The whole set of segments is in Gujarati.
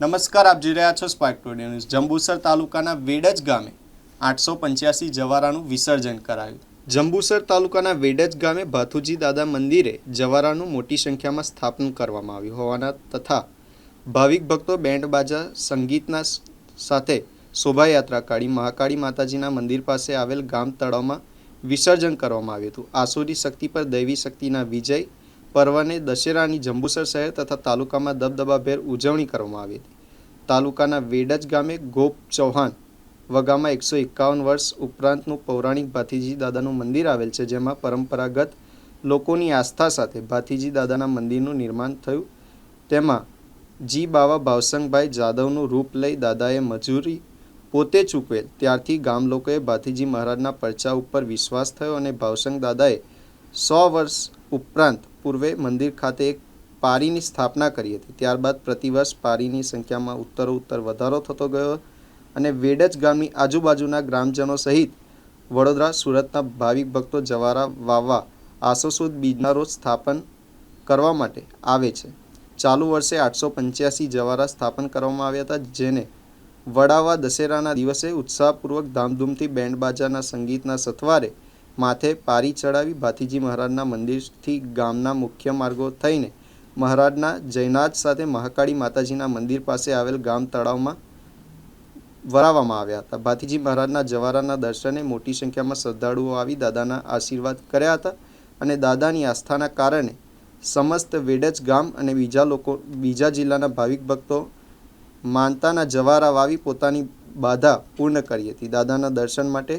નમસ્કાર, આપ જોઈ રહ્યા છો સ્પાર્ક ટુડે ન્યૂઝ। જંબુસર તાલુકાના વેડજ ગામે 885 જવારાનું વિસર્જન કરાયું। જંબુસર તાલુકાના વેડજ ગામે ભાથુજી દાદા મંદિરે જવારાનું મોટી સંખ્યામાં સ્થાપન કરવામાં આવ્યું હોવાના તથા ભાવિક ભક્તો બેન્ડ બાજા સંગીતના સાથે શોભાયાત્રા કાઢી મહાકાળી માતાજીના મંદિર પાસે આવેલ ગામ તળાવમાં વિસર્જન કરવામાં આવ્યું હતું। આસુરી શક્તિ પર દૈવી શક્તિના વિજય પર્વને દશેરાની જંબુસર શહેર તથા તાલુકામાં દબદબાભેર ઉજવણી કરવામાં આવી હતી। તાલુકાના વેડજ ગામે ગોપ ચૌહાણ વગામાં 151 વર્ષ ઉપરાંતનું પૌરાણિક ભાથીજી દાદાનું મંદિર આવેલ છે, જેમાં પરંપરાગત લોકોની આસ્થા સાથે ભાથીજી દાદાના મંદિરનું નિર્માણ થયું। તેમાં જી બાવા ભાવસંગભાઈ જાદવનું રૂપ લઈ દાદાએ મજૂરી પોતે ચૂકવેલ ત્યારથી ગામ લોકોએ ભાથીજી મહારાજના પરચા ઉપર વિશ્વાસ થયો અને ભાવસંગ દાદાએ 100 વર્ષ ઉપરાંત પૂર્વે મંદિર ખાતે એક પારીની સ્થાપના કરી હતી। ત્યારબાદ પ્રતિવર્ષ પારીની સંખ્યામાં ઉત્તરોત્તર વધારો થતો ગયો અને વેડજ ગામની આજુબાજુના ગ્રામજનો સહિત વડોદરા સુરતના ભાવિક ભક્તો જવારા વાવવા આસો સુદ બીજના રોજ સ્થાપન કરવા માટે આવે છે। ચાલુ વર્ષે 885 જવારા સ્થાપન કરવામાં આવ્યા હતા, જેને વડાવા દશેરાના દિવસે ઉત્સાહપૂર્વક ધામધૂમથી બેન્ડ બાજાના સંગીતના સથવારે માથે પારી ચડાવી ભાથીજી મહારાજના મંદિરથી ગામના મુખ્ય માર્ગો થઈને મહારાજના જયનાદ સાથે મહાકાળી માતાજીના મંદિર પાસે આવેલ ગામ તળાવમાં વરાવવામાં આવ્યા હતા। ભાથીજી મહારાજના જવારાના દર્શને મોટી સંખ્યામાં શ્રદ્ધાળુઓ આવી દાદાના આશીર્વાદ કર્યા હતા અને દાદાની આસ્થાના કારણે સમસ્ત વેડજ ગામ અને બીજા જિલ્લાના ભાવિક ભક્તો માનતાના જવારા વાવી પોતાની બાધા પૂર્ણ કરી હતી। દાદાના દર્શન માટે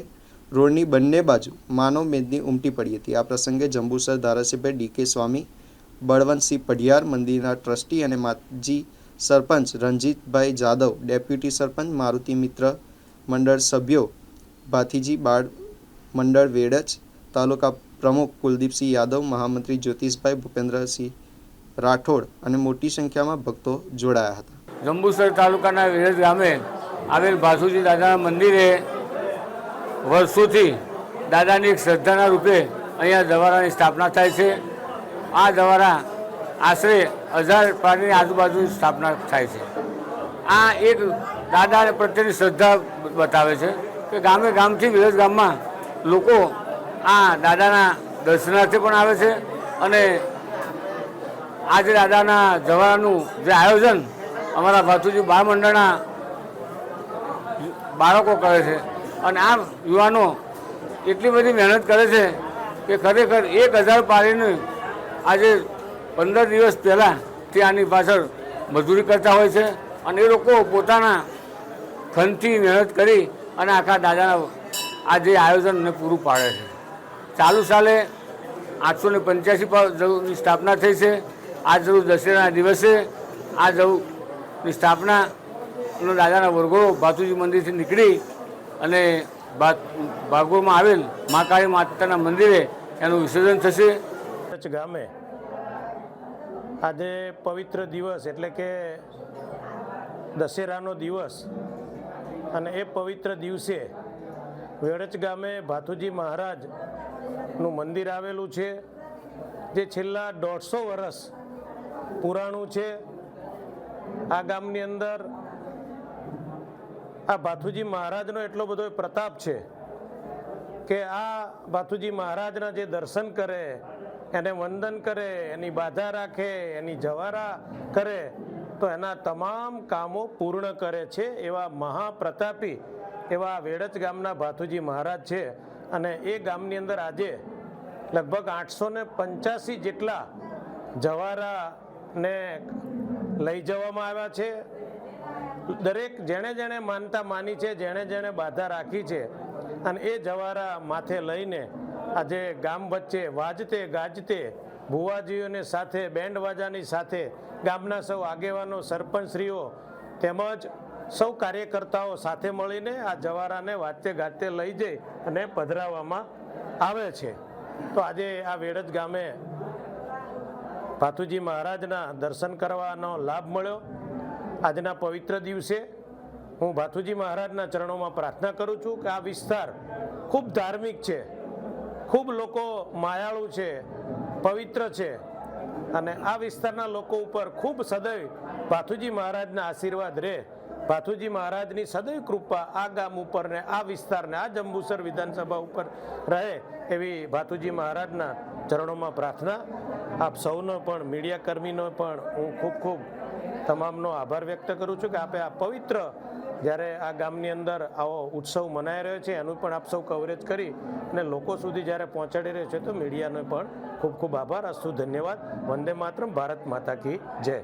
રોડની બંને બાજુ માનવ મેદની ઉમટી પડી હતી। આ પ્રસંગે જંબુસર ધારાસભ્ય ડીકે સ્વામી, બળવંતસિંહ પઢિયાર, મંદિરના ટ્રસ્ટી અને માજી સરપંચ રણજીતભાઈ જાદવ, ડેપ્યુટી સરપંચ મારુતિ મિત્ર મંડળ સભ્યો, ભાથીજી બાળ મંડળ વેડજ, તાલુકા પ્રમુખ કુલદીપસિંહ યાદવ, મહામંત્રી જ્યોતિષભાઈ ભૂપેન્દ્રસિંહ રાઠોડ અને મોટી સંખ્યામાં ભક્તો જોડાયા હતા। જંબુસર તાલુકાના વેડજ ગામે આવેલ ભાથુજી દાદાના મંદિરે વર્ષોથી દાદાની એક શ્રદ્ધાના રૂપે અહીંયા જવારાની સ્થાપના થાય છે। આ જવારા આશરે 1000 પારીની આજુબાજુની સ્થાપના થાય છે। આ એક દાદા પ્રત્યેની શ્રદ્ધા બતાવે છે કે ગામે ગામથી વેડજ ગામમાં લોકો આ દાદાના દર્શનાર્થે પણ આવે છે અને આજે દાદાના જવારાનું જે આયોજન અમારા ભાથુજી બાળ મંડળના બાળકો કરે છે અને આ યુવાનો એટલી બધી મહેનત કરે છે કે ખરેખર 1000 પારીની આજે 15 દિવસ પહેલાં તે આની પાછળ મજૂરી કરતા હોય છે અને એ લોકો પોતાના ખનથી મહેનત કરી અને આખા દાદાના આ જે આયોજનને પૂરું પાડે છે। ચાલુ સાલે 885 સ્થાપના થઈ છે। આજ જરૂર દશેરાના દિવસે આ જરૂરની સ્થાપના દાદાના વરઘોડો ભાથુજી મંદિરથી નીકળી અને ભાગોળમાં આવેલ મહાકાળી માતાના મંદિરે એનું વિસર્જન થશે। ગામે આજે પવિત્ર દિવસ એટલે કે દશેરાનો દિવસ અને એ પવિત્ર દિવસે વેડજ ગામે ભાથુજી મહારાજનું મંદિર આવેલું છે, જે છેલ્લા 150 વર્ષ પુરાણું છે। આ ગામની અંદર આ ભાથુજી મહારાજનો એટલો બધો પ્રતાપ છે કે આ ભાથુજી મહારાજના જે દર્શન કરે, એને વંદન કરે, એની બાધા રાખે, એની જવારા કરે તો એના તમામ કામો પૂર્ણ કરે છે। એવા મહાપ્રતાપી એવા વેડજ ગામના ભાથુજી મહારાજ છે અને એ ગામની અંદર આજે લગભગ 885 જેટલા જવારાને લઈ જવામાં આવ્યા છે। દરેક જેણે માનતા માની છે, જેણે બાધા રાખી છે અને એ જવારા માથે લઈને આજે ગામ વચ્ચે વાજતે ગાજતે ભુવાજીઓને સાથે બેન્ડ વાજાની સાથે ગામના સૌ આગેવાનો, સરપંચશ્રીઓ તેમજ સૌ કાર્યકર્તાઓ સાથે મળીને આ જવારાને વાજતે ગાજતે લઈ જઈ અને પધરાવવામાં આવે છે। તો આજે આ વેડજ ગામે ભાથુજી મહારાજના દર્શન કરવાનો લાભ મળ્યો। આજના પવિત્ર દિવસે હું ભાથુજી મહારાજના ચરણોમાં પ્રાર્થના કરું છું કે આ વિસ્તાર ખૂબ ધાર્મિક છે, ખૂબ લોકો માયાળુ છે, પવિત્ર છે અને આ વિસ્તારના લોકો ઉપર ખૂબ સદૈવ ભાથુજી મહારાજના આશીર્વાદ રહે, ભાથુજી મહારાજની સદૈવ કૃપા આ ગામ ઉપર ને આ વિસ્તારને આ જંબુસર વિધાનસભા ઉપર રહે એવી ભાથુજી મહારાજના ચરણોમાં પ્રાર્થના. આપ સૌનો પણ મીડિયા કર્મીનો પણ હું ખૂબ ખૂબ તમામનો આભાર વ્યક્ત કરું છું કે આપે આ પવિત્ર જ્યારે આ ગામની અંદર આવો ઉત્સવ મનાઈ રહ્યો છે એનું પણ આપ સૌ કવરેજ કરી અને લોકો સુધી જ્યારે પહોંચાડી રહ્યો છે તો મીડિયાનો પણ ખૂબ ખૂબ આભાર. અસ્તુ ધન્યવાદ. વંદે માતરમ. ભારત માતા કી જય.